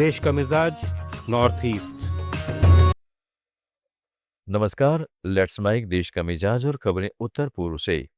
देश का मिजाज नॉर्थ ईस्ट। नमस्कार। लेट्स माइक देश का मिजाज और खबरें उत्तर पूर्व से।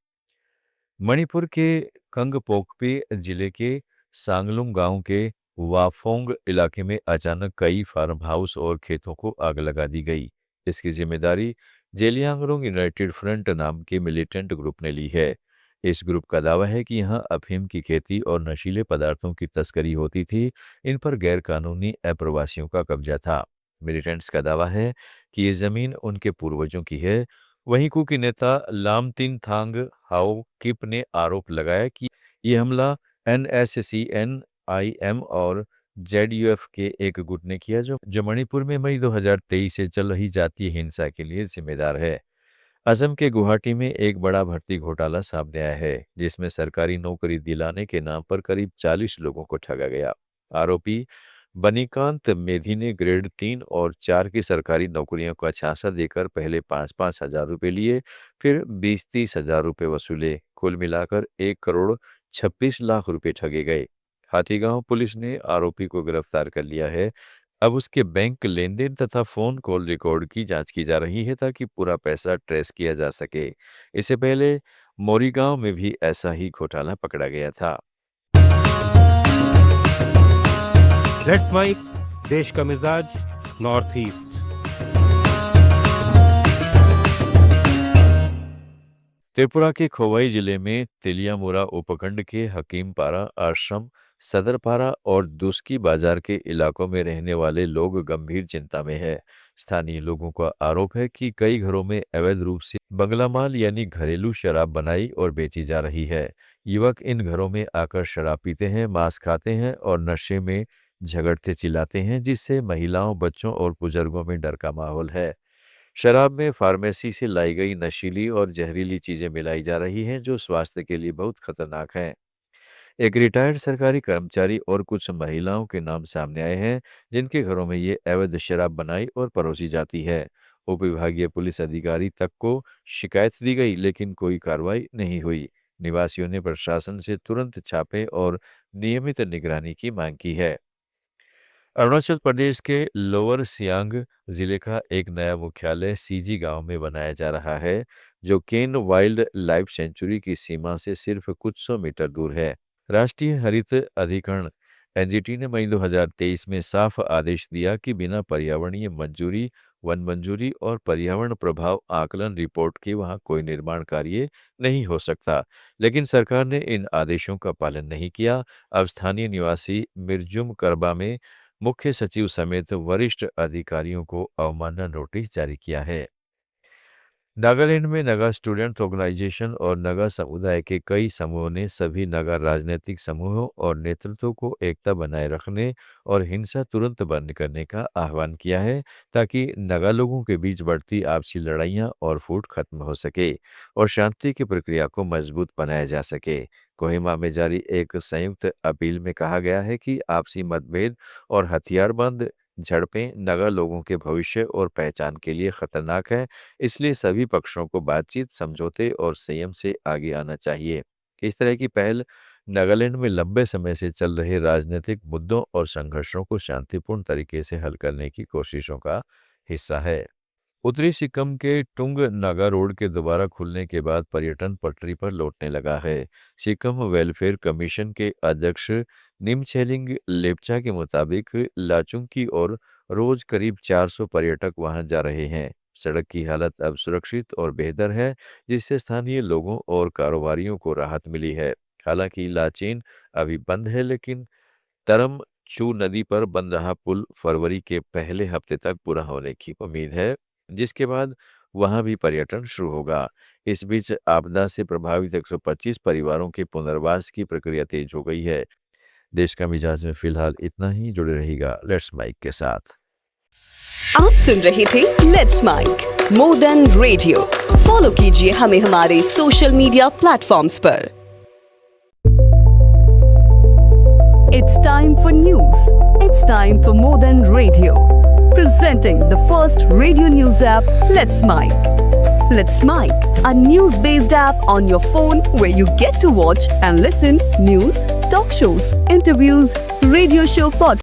मणिपुर के कंगपोकपी जिले के सांगलुंग गांव के वाफोंग इलाके में अचानक कई फार्म हाउस और खेतों को आग लगा दी गई। इसकी जिम्मेदारी जेलियांगरोंग यूनाइटेड फ्रंट नाम के मिलिटेंट ग्रुप ने ली है। इस ग्रुप का दावा है कि यहां अफीम की खेती और नशीले पदार्थों की तस्करी होती थी। इन पर गैरकानूनी अप्रवासियों का कब्जा था। मिलिटेंट्स का दावा है कि ये जमीन उनके पूर्वजों की है। वहीं कुकी नेता लामतिन थांग हाओ किप ने आरोप लगाया कि ये हमला NSCN-IM और ZUF के एक गुट ने किया जो मणिपुर में मई 2023 से चल रही जातीय हिंसा के लिए जिम्मेदार है। असम के गुवाहाटी में एक बड़ा भर्ती घोटाला सामने आया है, जिसमें सरकारी नौकरी दिलाने के नाम पर करीब 40 लोगों को ठगा गया। आरोपी बनीकांत मेधी ने ग्रेड 3 और 4 की सरकारी नौकरियों का झांसा देकर पहले 5-5 हजार रुपये लिए, फिर 20-30 हजार रुपये वसूले। कुल मिलाकर 1 करोड़ 26 लाख रुपये ठगे गए। हाथीगांव पुलिस ने आरोपी को गिरफ्तार कर लिया है। अब उसके बैंक लेनदेन तथा फोन कॉल रिकॉर्ड की जांच की जा रही है ताकि पूरा पैसा ट्रेस किया जा सके। इससे पहले मोरीगांव में भी ऐसा ही घोटाला पकड़ा गया था। लेट्स माइक देश का मिजाज नॉर्थ ईस्ट। त्रिपुरा के खोवाई जिले में तिलियामुरा उपखंड के हकीमपारा आश्रम, सदरपारा और दुस्की बाजार के इलाकों में रहने वाले लोग गंभीर चिंता में है। स्थानीय लोगों का आरोप है कि कई घरों में अवैध रूप से बंगला माल यानी घरेलू शराब बनाई और बेची जा रही है। युवक इन घरों में आकर शराब पीते हैं, मांस खाते हैं और नशे में झगड़ते चिल्लाते हैं, जिससे महिलाओं, बच्चों और बुजुर्गों में डर का माहौल है। शराब में फार्मेसी से लाई गई नशीली और जहरीली चीजें मिलाई जा रही हैं, जो स्वास्थ्य के लिए बहुत खतरनाक हैं। एक रिटायर्ड सरकारी कर्मचारी और कुछ महिलाओं के नाम सामने आए हैं, जिनके घरों में ये अवैध शराब बनाई और परोसी जाती है। उपविभागीय पुलिस अधिकारी तक को शिकायत दी गई, लेकिन कोई कार्रवाई नहीं हुई। निवासियों ने प्रशासन से तुरंत छापे और नियमित निगरानी की मांग की है। अरुणाचल प्रदेश के लोअर सियांग जिले का एक नया मुख्यालय सीजी गांव में बनाया जा रहा है, जो केन वाइल्ड लाइफ सेंचुरी की सीमा से सिर्फ कुछ सौ मीटर दूर है। राष्ट्रीय हरित अधिकरण NGT ने मई 2023 में साफ आदेश दिया कि बिना पर्यावरणीय मंजूरी, वन मंजूरी और पर्यावरण प्रभाव आकलन रिपोर्ट के वहां कोई निर्माण कार्य नहीं हो सकता। लेकिन सरकार ने इन आदेशों का पालन नहीं किया। अब स्थानीय निवासी मिर्जुम करबा में मुख्य सचिव समेत वरिष्ठ अधिकारियों को अवमानना नोटिस जारी किया है। नागालैंड में नगा स्टूडेंट ऑर्गेनाइजेशन और नगा समुदाय के कई समूहों ने सभी नगा राजनीतिक समूहों और नेतृत्व को एकता बनाए रखने और हिंसा तुरंत बंद करने का आह्वान किया है, ताकि नगा लोगों के बीच बढ़ती आपसी लड़ाइयां और फूट खत्म हो सके और शांति की प्रक्रिया को मजबूत बनाया जा सके। कोहिमा में जारी एक संयुक्त अपील में कहा गया है कि आपसी मतभेद और हथियारबंद झड़पें नगा लोगों के भविष्य और पहचान के लिए खतरनाक है। इसलिए सभी पक्षों को बातचीत, समझौते और संयम से आगे आना चाहिए। इस तरह की पहल नागालैंड में लंबे समय से चल रहे राजनीतिक मुद्दों और संघर्षों को शांतिपूर्ण तरीके से हल करने की कोशिशों का हिस्सा है। उत्तरी सिक्किम के टुंग नागा रोड के दोबारा खुलने के बाद पर्यटन पटरी पर लौटने लगा है। सिक्किम वेलफेयर कमीशन के अध्यक्ष निमछेलिंग लेप्चा के मुताबिक लाचुंग की ओर रोज करीब 400 पर्यटक वहां जा रहे हैं। सड़क की हालत अब सुरक्षित और बेहतर है, जिससे स्थानीय लोगों और कारोबारियों को राहत मिली है। हालांकि लाचेन अभी बंद है, लेकिन तरम चू नदी पर बन रहा पुल फरवरी के पहले हफ्ते तक पूरा होने की उम्मीद है, जिसके बाद वहां भी पर्यटन शुरू होगा। इस बीच आपदा से प्रभावित 125 परिवारों के पुनर्वास की प्रक्रिया तेज हो गई है। देश का मिजाज में फिलहाल इतना ही। जुड़े रहिएगा लेट्स माइक के साथ। आप सुन रहे थे let's mic more than radio. Follow कीजिए हमें हमारे सोशल मीडिया प्लेटफॉर्म्स पर। It's time for news. It's time for more than radio. Presenting the first radio news app, Let's Mic. Let's Mic, a news-based app on your phone where you get to watch and listen news, talk shows, interviews, radio show podcasts.